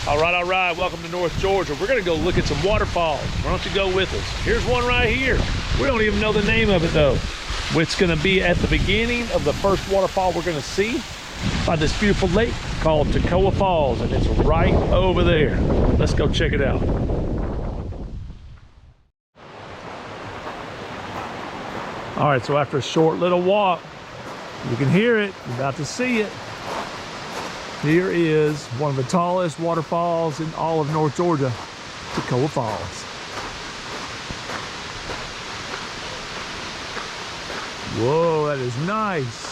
All right, welcome to North Georgia. We're gonna go look at some waterfalls. Why don't you go with us? Here's one right here. We don't even know the name of it though. It's gonna be at the beginning of the first waterfall we're gonna see by this beautiful lake called Toccoa Falls, and it's right over there. Let's go check it out. All right, so after a short little walk, you can hear it, you're about to see it. Here is one of the tallest waterfalls in all of North Georgia, Toccoa Falls. Whoa, that is nice.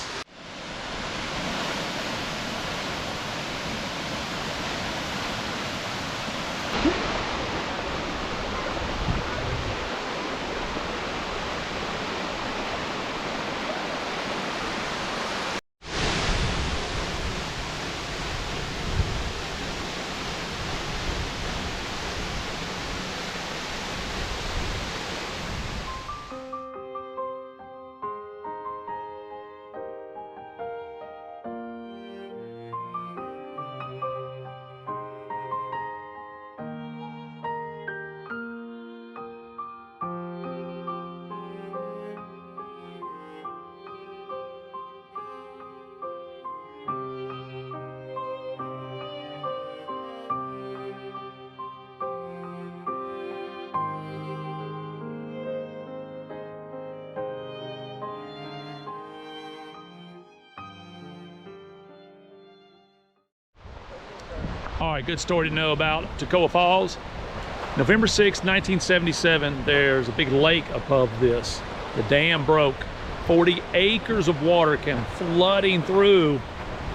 All right, good story to know about Toccoa Falls. November 6, 1977, there's a big lake above this. The dam broke. 40 acres of water came flooding through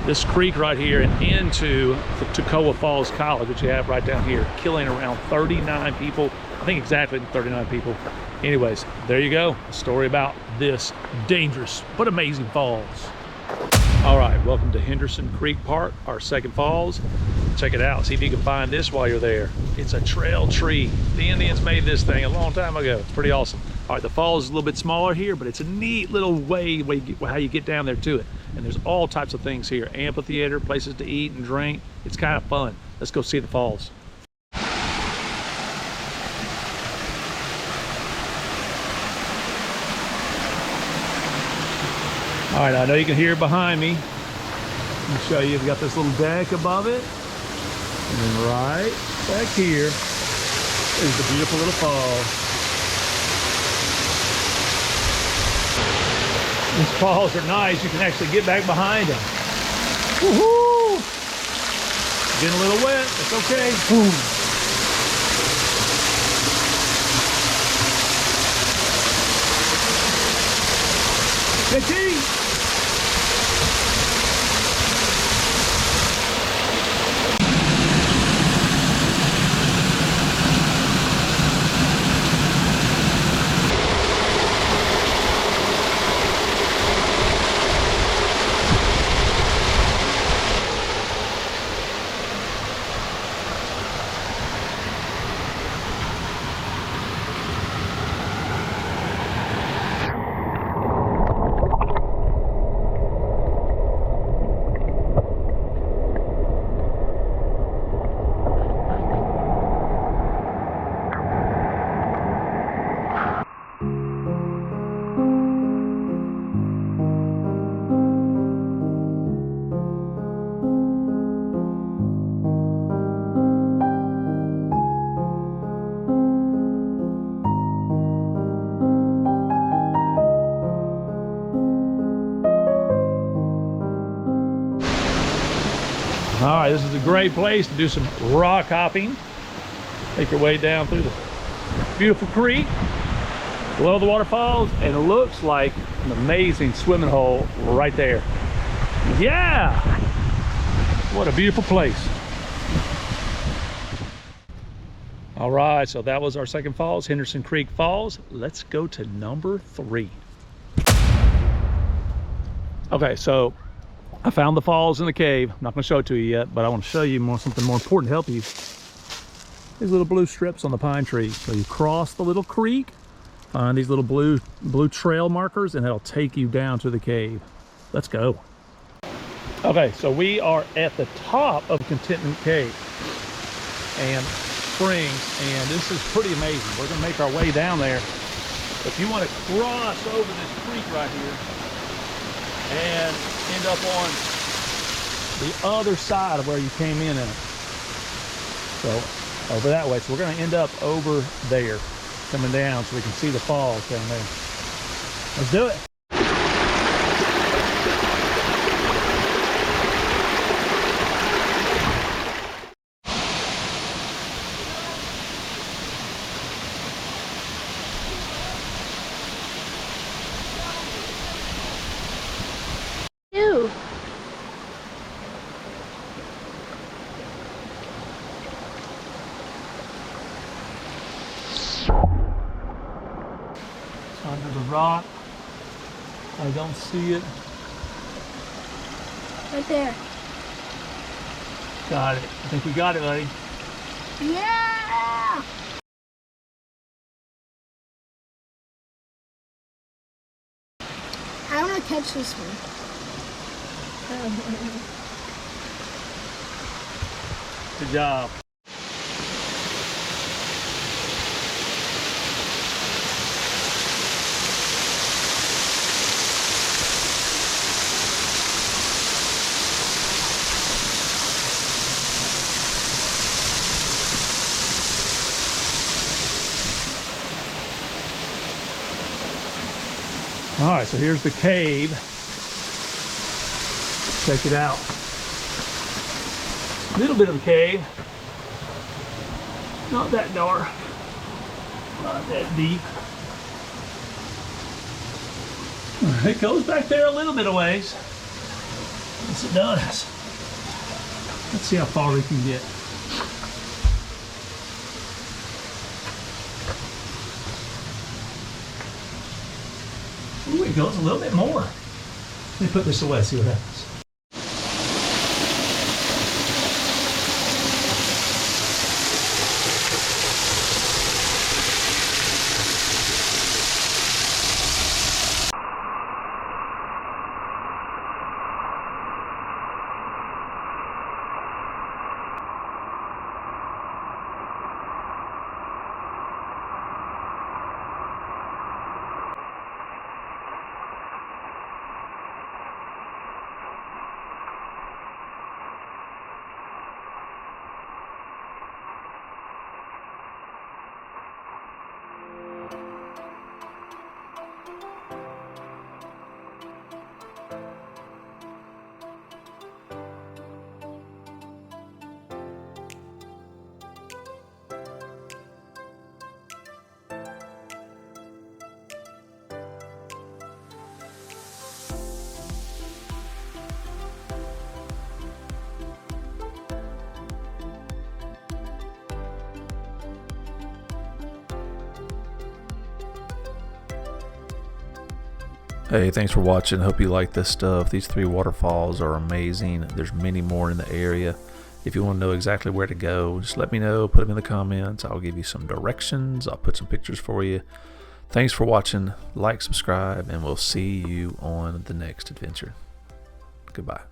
this creek right here and into the Toccoa Falls College, which you have right down here, killing around 39 people. I think exactly 39 people. Anyways, there you go. A story about this dangerous but amazing falls. All right, welcome to Henderson Creek Park, our second falls. Check it out, see if you can find this while you're there. It's a trail tree. The Indians made this thing a long time ago. It's pretty awesome. All right, the falls is a little bit smaller here, but it's a neat little way how you get down there to it. And there's all types of things here. Amphitheater, places to eat and drink. It's kind of fun. Let's go see the falls. All right, I know you can hear it behind me. Let me show you, we've got this little deck above it. And then right back here is the beautiful little falls. These falls are nice. You can actually get back behind them. Woohoo! Getting a little wet, it's okay. Boom. Hey, all right, this is a great place to do some rock hopping. Take your way down through the beautiful creek below the waterfalls, and it looks like an amazing swimming hole right there. Yeah! What a beautiful place. All right, so that was our second falls, Henderson Creek Falls. Let's go to number 3. Okay, so I found the falls in the cave. I'm not going to show it to you yet, but I want to show you something more important to help you. These little blue strips on the pine tree. So you cross the little creek, find these little blue trail markers, and it'll take you down to the cave. Let's go. Okay, so we are at the top of Contentment Cave. and springs, and this is pretty amazing. We're gonna make our way down there. If you want to cross over this creek right here and end up on the other side of where you came in it. So over that way. So we're going to end up over there, coming down so we can see the falls down there. Let's do it. Under the rock. I don't see it. Right there. Got it. I think we got it, buddy. Yeah! I want to catch this one. Good job. All right, so here's the cave. Check it out. A little bit of a cave. Not that dark. Not that deep. It goes back there a little bit of ways. Yes, it does. Let's see how far we can get. Ooh, it goes a little bit more. Let me put this away, see what happens. Hey, thanks for watching. Hope you like this stuff. These 3 waterfalls are amazing. There's many more in the area. If you want to know exactly where to go, just let me know. Put them in the comments. I'll give you some directions. I'll put some pictures for you. Thanks for watching. Like, subscribe, and we'll see you on the next adventure. Goodbye.